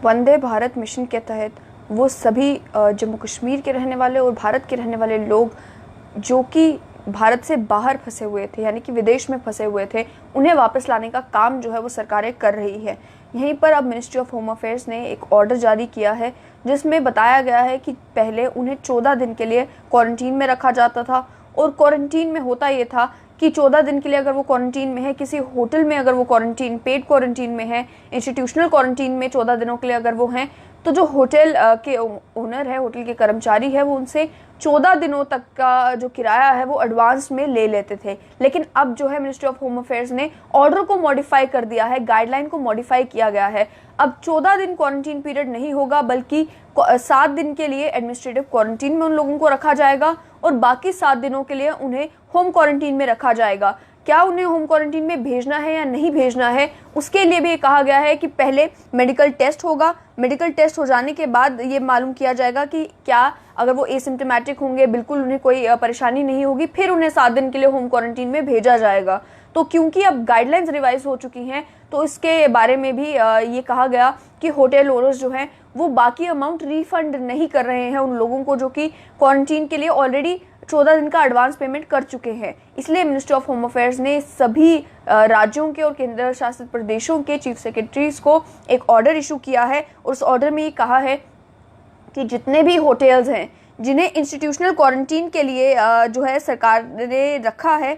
Vande Bharat mission के तहत वो सभी जम्मू कश्मीर के रहने वाले और भारत के रहने वाले लोग जो कि भारत से बाहर फंसे हुए थे, यानी कि विदेश में फंसे हुए थे, उन्हें वापस लाने का काम जो है वो सरकारें कर रही है। यहीं पर अब मिनिस्ट्री ऑफ होम अफेयर्स ने एक ऑर्डर जारी किया है जिसमें बताया गया है कि पहले उन्हें 14 दिन के लिए क्वारंटीन में रखा जाता था, और क्वारंटीन में होता ये था कि 14 दिन के लिए अगर वो क्वारंटीन में है, किसी होटल में अगर वो क्वारंटीन, पेड क्वारंटीन में है, इंस्टीट्यूशनल क्वारंटीन में 14 दिनों के लिए अगर वो हैं, तो जो होटल के ओनर है, होटल के कर्मचारी है, वो उनसे 14 दिनों तक का जो किराया है वो एडवांस में ले लेते थे। लेकिन अब जो है मिनिस्ट्री ऑफ होम अफेयर्स ने ऑर्डर को मॉडिफाई कर दिया है, गाइडलाइन को मॉडिफाई किया गया है। अब 14 दिन क्वारंटीन पीरियड नहीं होगा, बल्कि 7 दिन के लिए एडमिनिस्ट्रेटिव क्वारंटीन में उन लोगों को रखा जाएगा और बाकी 7 दिनों के लिए उन्हें होम क्वारंटीन में रखा जाएगा। क्या उन्हें होम क्वारंटीन में भेजना है या नहीं भेजना है, उसके लिए भी कहा गया है कि पहले मेडिकल टेस्ट होगा। मेडिकल टेस्ट हो जाने के बाद ये मालूम किया जाएगा कि क्या अगर वो एसिम्प्टोमेटिक होंगे, बिल्कुल उन्हें कोई परेशानी नहीं होगी, फिर उन्हें 7 दिन के लिए होम क्वारंटीन में भेजा जाएगा। तो क्योंकि अब गाइडलाइंस रिवाइज हो चुकी हैं, तो इसके बारे में भी ये कहा गया कि होटल ओनर्स जो हैं वो बाकी अमाउंट रिफंड नहीं कर रहे हैं उन लोगों को जो कि क्वारंटीन के लिए ऑलरेडी 14 दिन का एडवांस पेमेंट कर चुके हैं। इसलिए मिनिस्ट्री ऑफ होम अफेयर्स ने सभी राज्यों के और केंद्र शासित प्रदेशों के चीफ सेक्रेटरीज को एक ऑर्डर इशू किया है, और उस ऑर्डर में ये कहा है कि जितने भी होटल्स हैं जिन्हें इंस्टीट्यूशनल क्वारंटीन के लिए जो है सरकार ने रखा है,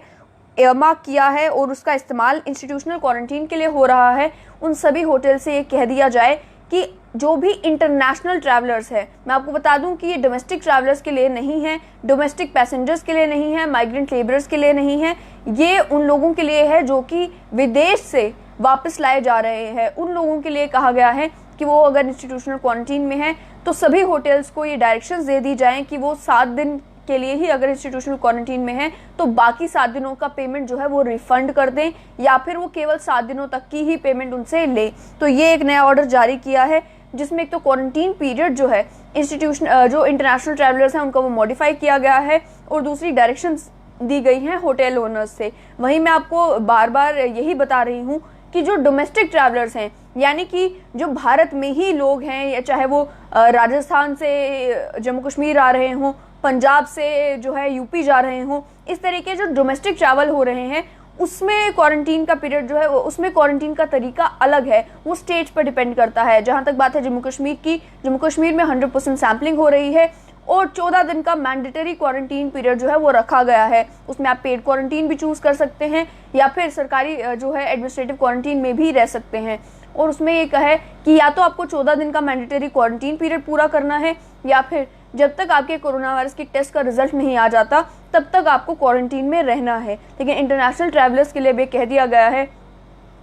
एयरमार्क किया है और उसका इस्तेमाल इंस्टीट्यूशनल क्वारंटीन के लिए हो रहा है, उन सभी होटल से ये कह दिया जाए कि जो भी इंटरनेशनल ट्रैवलर्स है, मैं आपको बता दूं कि ये डोमेस्टिक ट्रैवलर्स के लिए नहीं है, डोमेस्टिक पैसेंजर्स के लिए नहीं है, माइग्रेंट लेबरर्स के लिए नहीं है, ये उन लोगों के लिए है जो कि विदेश से वापस लाए जा रहे हैं। उन लोगों के लिए कहा गया है कि वो अगर इंस्टीट्यूशनल क्वारंटीन में है तो सभी होटल्स को ये डायरेक्शंस दे दी जाएं कि वो 7 दिन के लिए ही अगर इंस्टीट्यूशनल क्वारंटीन में है तो बाकी 7 दिनों का पेमेंट जो है वो रिफंड कर दें, या फिर वो केवल 7 दिनों तक की ही पेमेंट उनसे ले। तो ये एक नया ऑर्डर जारी किया है जिसमें एक तो क्वारंटीन पीरियड जो है इंस्टीट्यूशन जो इंटरनेशनल ट्रैवलर्स हैं उनका वो मॉडिफाई किया गया है, और दूसरी डायरेक्शंस दी गई हैं होटल ओनर्स से। वहीं मैं आपको बार बार यही बता रही हूँ कि जो डोमेस्टिक ट्रैवलर्स हैं, यानी कि जो भारत में ही लोग हैं, या चाहे वो राजस्थान से जम्मू कश्मीर आ रहे हों, पंजाब से जो है यूपी जा रहे हों, इस तरीके जो डोमेस्टिक ट्रैवल हो रहे हैं, उसमें क्वारंटीन का पीरियड जो है उसमें क्वारंटीन का तरीका अलग है, वो स्टेट पर डिपेंड करता है। जहां तक बात है जम्मू कश्मीर की, जम्मू कश्मीर में 100% सैम्पलिंग हो रही है और 14 दिन का मैंडेटरी क्वारंटीन पीरियड जो है वो रखा गया है। उसमें आप पेड क्वारंटीन भी चूज कर सकते हैं या फिर सरकारी जो है एडमिनिस्ट्रेटिव क्वारंटीन में भी रह सकते हैं। और उसमें ये है कि या तो आपको 14 दिन का मैंडेटरी क्वारंटीन पीरियड पूरा करना है, या फिर जब तक आपके कोरोना वायरस की टेस्ट का रिजल्ट नहीं आ जाता तब तक आपको क्वारंटीन में रहना है। लेकिन इंटरनेशनल ट्रैवलर्स के लिए भी कह दिया गया है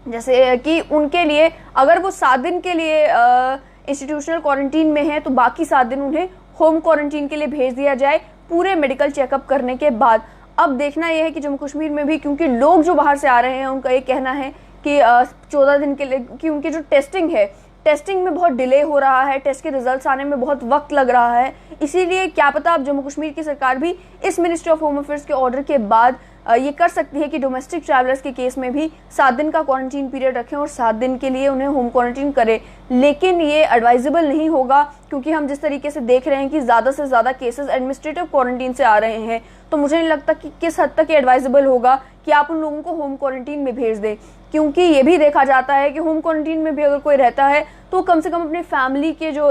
जैसे कि उनके लिए अगर वो 7 दिन के लिए इंस्टीट्यूशनल क्वारंटीन में है तो बाकी 7 दिन उन्हें होम क्वारंटीन के लिए भेज दिया जाए पूरे मेडिकल चेकअप करने के बाद। अब देखना यह है कि जम्मू कश्मीर में भी, क्योंकि लोग जो बाहर से आ रहे हैं उनका ये कहना है कि 14 दिन के लिए, कि उनकी जो टेस्टिंग है, टेस्टिंग में बहुत डिले हो रहा है, टेस्ट के रिजल्ट्स आने में बहुत वक्त लग रहा है। इसीलिए क्या पता अब जम्मू कश्मीर की सरकार भी इस मिनिस्ट्री ऑफ होम अफेयर्स के ऑर्डर के बाद ये कर सकती है कि डोमेस्टिक ट्रैवलर्स के केस में भी 7 दिन का क्वारंटीन पीरियड रखें और 7 दिन के लिए उन्हें होम क्वारंटीन करें। लेकिन ये एडवाइजेबल नहीं होगा, क्योंकि हम जिस तरीके से देख रहे हैं कि ज़्यादा से ज़्यादा केसेस एडमिनिस्ट्रेटिव क्वारंटीन से आ रहे हैं, तो मुझे नहीं लगता कि किस हद तक ये एडवाइजेबल होगा कि आप उन लोगों को होम क्वारंटीन में भेज दें। क्योंकि ये भी देखा जाता है कि होम क्वारंटीन में भी अगर कोई रहता है तो कम से कम अपने फैमिली के जो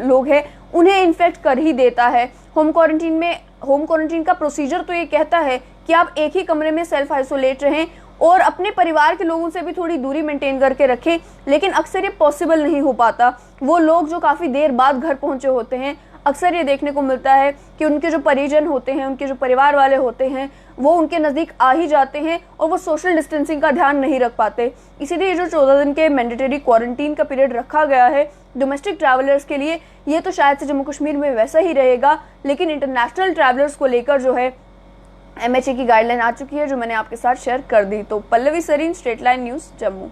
लोग हैं उन्हें इन्फेक्ट कर ही देता है। होम क्वारंटीन का प्रोसीजर तो ये कहता है कि आप एक ही कमरे में सेल्फ आइसोलेट रहें और अपने परिवार के लोगों से भी थोड़ी दूरी मेंटेन करके रखें, लेकिन अक्सर ये पॉसिबल नहीं हो पाता। वो लोग जो काफ़ी देर बाद घर पहुंचे होते हैं, अक्सर ये देखने को मिलता है कि उनके जो परिजन होते हैं, उनके जो परिवार वाले होते हैं, वो उनके नज़दीक आ ही जाते हैं और वो सोशल डिस्टेंसिंग का ध्यान नहीं रख पाते। इसीलिए जो 14 दिन के मैंडेटरी क्वारंटीन का पीरियड रखा गया है डोमेस्टिक ट्रैवलर्स के लिए, ये तो शायद से जम्मू कश्मीर में वैसा ही रहेगा, लेकिन इंटरनेशनल ट्रैवलर्स को लेकर जो है MHA की गाइडलाइन आ चुकी है, जो मैंने आपके साथ शेयर कर दी। तो Pallavi Sareen, straight line news, Jammu.